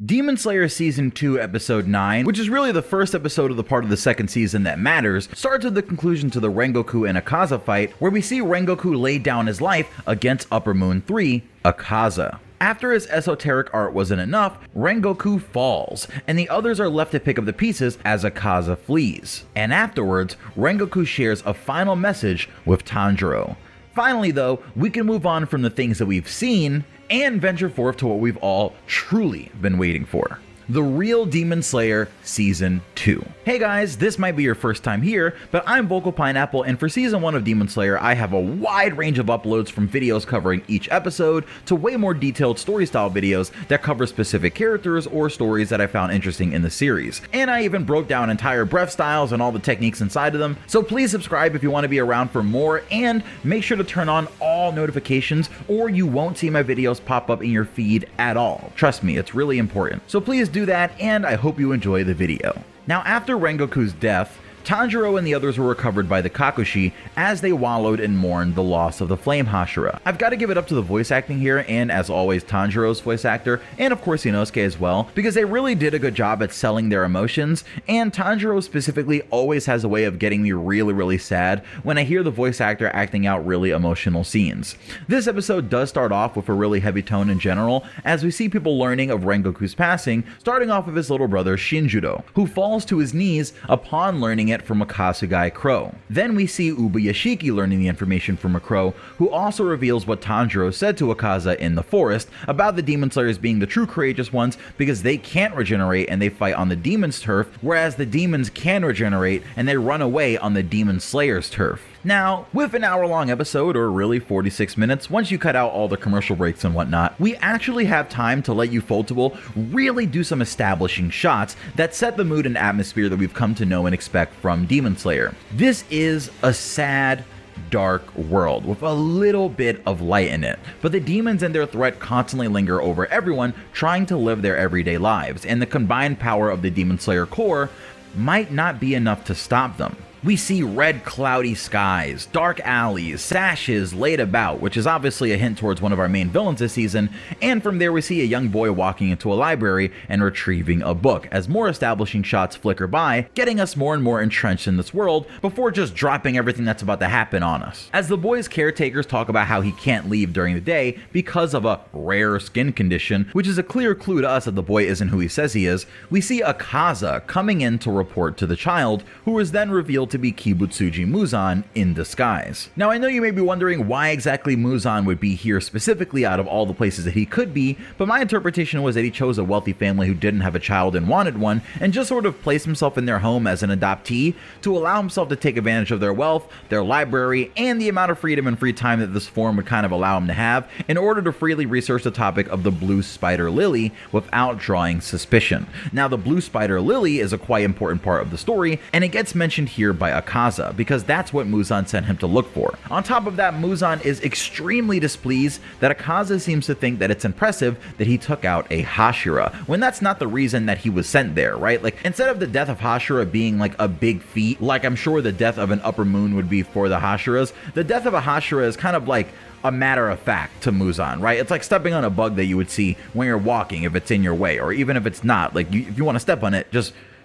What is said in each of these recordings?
Demon Slayer Season 2 Episode 9, which is really the first episode of the part of the second season that matters, starts with the conclusion to the Rengoku and Akaza fight, where we see Rengoku lay down his life against Upper Moon 3, Akaza. After his esoteric art wasn't enough, Rengoku falls, and the others are left to pick up the pieces as Akaza flees. And afterwards, Rengoku shares a final message with Tanjiro. Finally though, we can move on from the things that we've seen and venture forth to what we've all truly been waiting for. The Real Demon Slayer Season 2. Hey guys, this might be your first time here, but I'm Vocal Pineapple, and for Season 1 of Demon Slayer, I have a wide range of uploads from videos covering each episode to way more detailed story-style videos that cover specific characters or stories that I found interesting in the series. And I even broke down entire breath styles and all the techniques inside of them, so please subscribe if you want to be around for more, and make sure to turn on all notifications or you won't see my videos pop up in your feed at all. Trust me, it's really important. So please do that, and I hope you enjoy the video. Now, after Rengoku's death, Tanjiro and the others were recovered by the Kakushi as they wallowed and mourned the loss of the Flame Hashira. I've got to give it up to the voice acting here, and as always Tanjiro's voice actor, and of course Inosuke as well, because they really did a good job at selling their emotions, and Tanjiro specifically always has a way of getting me really sad when I hear the voice actor acting out really emotional scenes. This episode does start off with a really heavy tone in general, as we see people learning of Rengoku's passing, starting off with his little brother Shinjudo, who falls to his knees upon learning it from a Kasugai crow. Then we see Uba Yashiki learning the information from a crow, who also reveals what Tanjiro said to Akaza in the forest about the Demon Slayers being the true courageous ones because they can't regenerate and they fight on the demon's turf, whereas the demons can regenerate and they run away on the Demon Slayer's turf. Now, with an hour-long episode, or really 46 minutes, once you cut out all the commercial breaks and whatnot, we actually have time to let Ufotable really do some establishing shots that set the mood and atmosphere that we've come to know and expect from Demon Slayer. This is a sad, dark world with a little bit of light in it, but the demons and their threat constantly linger over everyone trying to live their everyday lives, and the combined power of the Demon Slayer core might not be enough to stop them. We see red cloudy skies, dark alleys, sashes laid about, which is obviously a hint towards one of our main villains this season, and from there we see a young boy walking into a library and retrieving a book, as more establishing shots flicker by, getting us more and more entrenched in this world before just dropping everything that's about to happen on us. As the boy's caretakers talk about how he can't leave during the day because of a rare skin condition, which is a clear clue to us that the boy isn't who he says he is, we see Akaza coming in to report to the child, who is then revealed to be Kibutsuji Muzan in disguise. Now, I know you may be wondering why exactly Muzan would be here specifically out of all the places that he could be, but my interpretation was that he chose a wealthy family who didn't have a child and wanted one, and just sort of placed himself in their home as an adoptee to allow himself to take advantage of their wealth, their library, and the amount of freedom and free time that this form would kind of allow him to have in order to freely research the topic of the blue spider lily without drawing suspicion. Now, the blue spider lily is a quite important part of the story, and it gets mentioned here by Akaza, because that's what Muzan sent him to look for. On top of that, Muzan is extremely displeased that Akaza seems to think that it's impressive that he took out a Hashira, when that's not the reason that he was sent there, right? Like, instead of the death of Hashira being like a big feat, like I'm sure the death of an Upper Moon would be for the Hashiras, the death of a Hashira is kind of like a matter of fact to Muzan, right? It's like stepping on a bug that you would see when you're walking if it's in your way, or even if it's not. Like, if you want to step on it,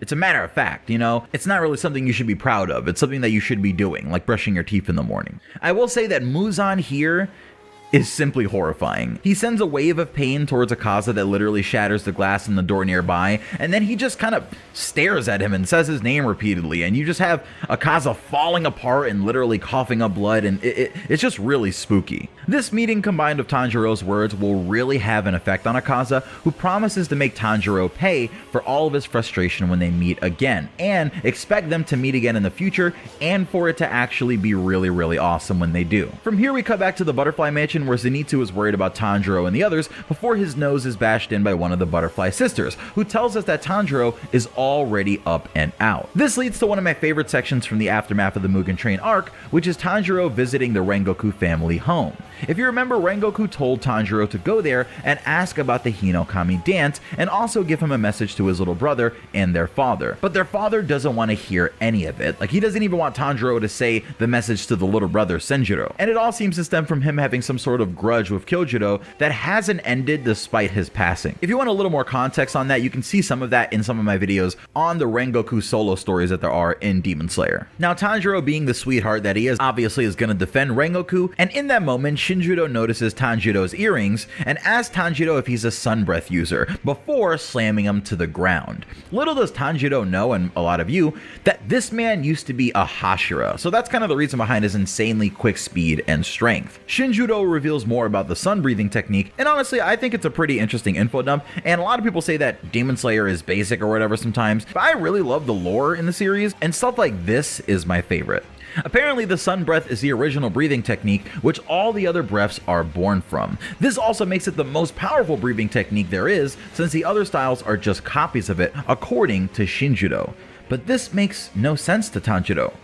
it's a matter of fact, you know? It's not really something you should be proud of. It's something that you should be doing, like brushing your teeth in the morning. I will say that Muzan here is simply horrifying. He sends a wave of pain towards Akaza that literally shatters the glass in the door nearby, and then he just kind of stares at him and says his name repeatedly, and you just have Akaza falling apart and literally coughing up blood, and it's just really spooky. This meeting combined with Tanjiro's words will really have an effect on Akaza, who promises to make Tanjiro pay for all of his frustration when they meet again, and expect them to meet again in the future, and for it to actually be really awesome when they do. From here we cut back to the Butterfly Mansion, where Zenitsu is worried about Tanjiro and the others before his nose is bashed in by one of the Butterfly Sisters, who tells us that Tanjiro is already up and out. This leads to one of my favorite sections from the aftermath of the Mugen Train arc, which is Tanjiro visiting the Rengoku family home. If you remember, Rengoku told Tanjiro to go there and ask about the Hinokami dance, and also give him a message to his little brother and their father. But their father doesn't want to hear any of it. Like, he doesn't even want Tanjiro to say the message to the little brother Senjiro. And it all seems to stem from him having some sort sort of grudge with Kyojuro that hasn't ended despite his passing. If you want a little more context on that, you can see some of that in some of my videos on the Rengoku solo stories that there are in Demon Slayer. Now, Tanjiro, being the sweetheart that he is, obviously is going to defend Rengoku, and in that moment, Shinjudo notices Tanjiro's earrings and asks Tanjiro if he's a sun breath user before slamming him to the ground. Little does Tanjiro know, and a lot of you, that this man used to be a Hashira, so that's kind of the reason behind his insanely quick speed and strength. Shinjudo reveals more about the sun breathing technique, and honestly, I think it's a pretty interesting info dump, and a lot of people say that Demon Slayer is basic or whatever sometimes, but I really love the lore in the series, and stuff like this is my favorite. Apparently, the sun breath is the original breathing technique, which all the other breaths are born from. This also makes it the most powerful breathing technique there is, since the other styles are just copies of it, according to Shinjudo. But this makes no sense to Tanjiro.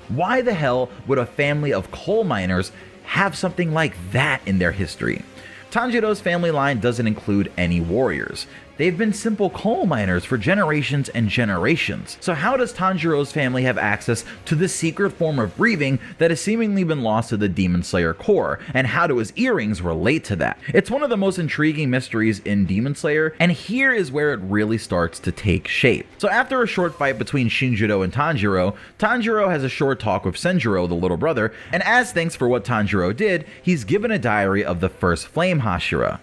Why the hell would a family of coal miners have something like that in their history? Tanjiro's family line doesn't include any warriors. They've been simple coal miners for generations and generations. So how does Tanjiro's family have access to the secret form of breathing that has seemingly been lost to the Demon Slayer core? And how do his earrings relate to that? It's one of the most intriguing mysteries in Demon Slayer, and here is where it really starts to take shape. So after a short fight between Shinjudo and Tanjiro, Tanjiro has a short talk with Senjuro, the little brother, and as thanks for what Tanjiro did, he's given a diary of the first Flame Hashira.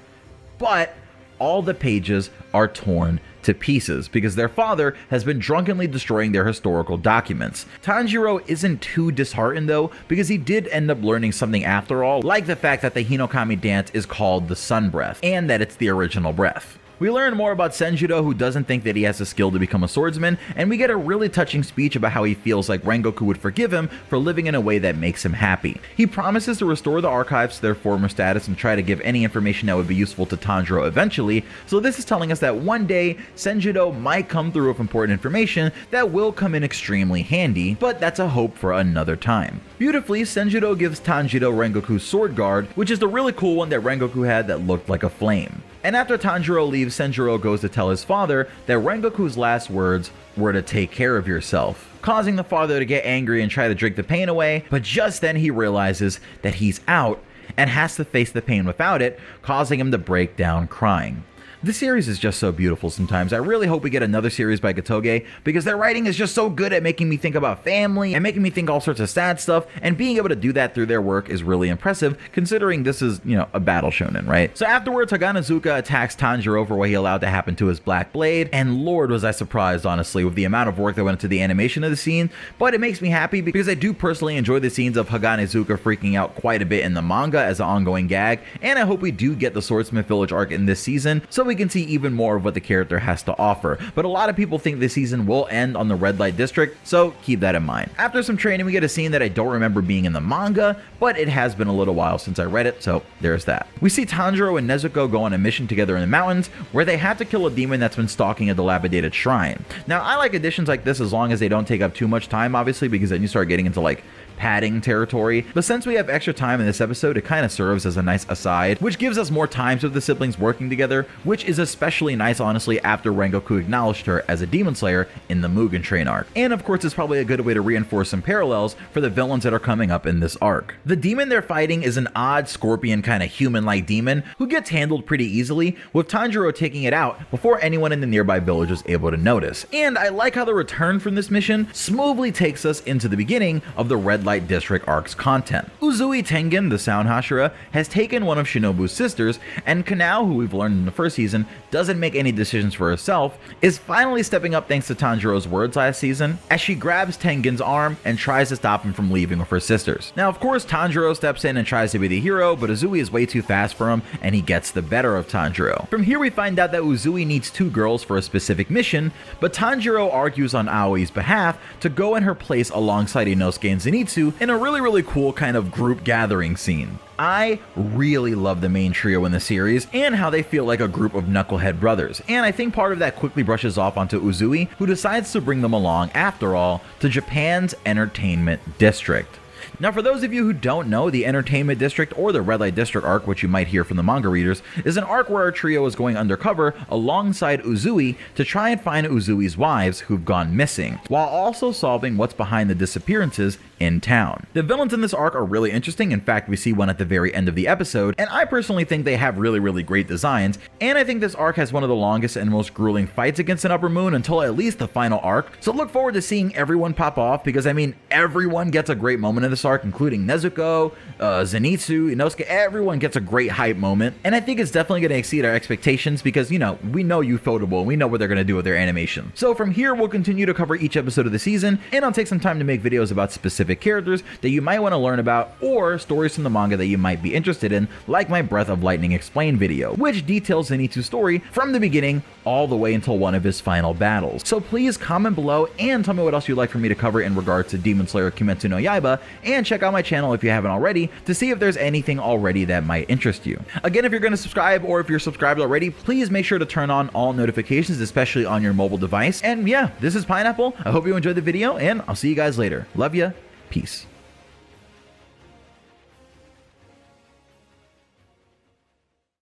But all the pages are torn to pieces because their father has been drunkenly destroying their historical documents. Tanjiro isn't too disheartened though, because he did end up learning something after all, like the fact that the Hinokami dance is called the Sun Breath, and that it's the original breath. We learn more about Senjudo, who doesn't think that he has the skill to become a swordsman, and we get a really touching speech about how he feels like Rengoku would forgive him for living in a way that makes him happy. He promises to restore the archives to their former status and try to give any information that would be useful to Tanjiro eventually, so this is telling us that one day, Senjudo might come through with important information that will come in extremely handy, but that's a hope for another time. Beautifully, Senjudo gives Tanjiro Rengoku's sword guard, which is the really cool one that Rengoku had that looked like a flame. And after Tanjiro leaves, Senjuro goes to tell his father that Rengoku's last words were to take care of yourself, causing the father to get angry and try to drink the pain away, but just then he realizes that he's out and has to face the pain without it, causing him to break down crying. This series is just so beautiful sometimes. I really hope we get another series by Gatoge, because their writing is just so good at making me think about family and making me think all sorts of sad stuff, and being able to do that through their work is really impressive, considering this is, a battle shonen, right? So afterwards, Haganazuka attacks Tanjiro for what he allowed to happen to his Black Blade, and lord was I surprised, honestly, with the amount of work that went into the animation of the scene, but it makes me happy because I do personally enjoy the scenes of Haganazuka freaking out quite a bit in the manga as an ongoing gag, and I hope we do get the Swordsmith Village arc in this season, so we can see even more of what the character has to offer. But a lot of people think this season will end on the Red Light District, so keep that in mind. After some training, we get a scene that I don't remember being in the manga, but it has been a little while since I read it, so there's that. We see Tanjiro and Nezuko go on a mission together in the mountains, where they have to kill a demon that's been stalking a dilapidated shrine. Now, I like additions like this as long as they don't take up too much time, obviously, because then you start getting into padding territory, but since we have extra time in this episode, it kind of serves as a nice aside, which gives us more times with the siblings working together, which is especially nice, honestly, after Rengoku acknowledged her as a demon slayer in the Mugen Train arc. And of course, it's probably a good way to reinforce some parallels for the villains that are coming up in this arc. The demon they're fighting is an odd scorpion kind of human-like demon who gets handled pretty easily, with Tanjiro taking it out before anyone in the nearby village is able to notice. And I like how the return from this mission smoothly takes us into the beginning of the Red Light District arc's content. Uzui Tengen, the Sound Hashira, has taken one of Shinobu's sisters, and Kanao, who we've learned in the first season doesn't make any decisions for herself, is finally stepping up thanks to Tanjiro's words last season, as she grabs Tengen's arm and tries to stop him from leaving with her sisters. Now, of course, Tanjiro steps in and tries to be the hero, but Uzui is way too fast for him, and he gets the better of Tanjiro. From here, we find out that Uzui needs 2 girls for a specific mission, but Tanjiro argues on Aoi's behalf to go in her place alongside Inosuke and Zenitsu in a really cool kind of group gathering scene. I really love the main trio in the series and how they feel like a group of knucklehead brothers, and I think part of that quickly brushes off onto Uzui, who decides to bring them along, after all, to Japan's entertainment district. Now, for those of you who don't know, the Entertainment District, or the Red Light District arc, which you might hear from the manga readers, is an arc where our trio is going undercover alongside Uzui to try and find Uzui's wives who've gone missing, while also solving what's behind the disappearances in town. The villains in this arc are really interesting. In fact, we see one at the very end of the episode, and I personally think they have really great designs, and I think this arc has one of the longest and most grueling fights against an Upper Moon until at least the final arc. So look forward to seeing everyone pop off, because I mean, everyone gets a great moment in this arc, including Nezuko, Zenitsu, Inosuke. Everyone gets a great hype moment, and I think it's definitely going to exceed our expectations because, you know, we know Ufotable and we know what they're going to do with their animation. So from here, we'll continue to cover each episode of the season, and I'll take some time to make videos about specific characters that you might want to learn about, or stories from the manga that you might be interested in, like my Breath of Lightning Explained video, which details Zenitsu's story from the beginning all the way until one of his final battles. So please comment below and tell me what else you'd like for me to cover in regard to Demon Slayer Kimetsu no Yaiba, and check out my channel if you haven't already to see if there's anything already that might interest you. Again, if you're going to subscribe, or if you're subscribed already, please make sure to turn on all notifications, especially on your mobile device. And yeah, this is Pineapple. I hope you enjoyed the video, and I'll see you guys later. Love ya. Peace.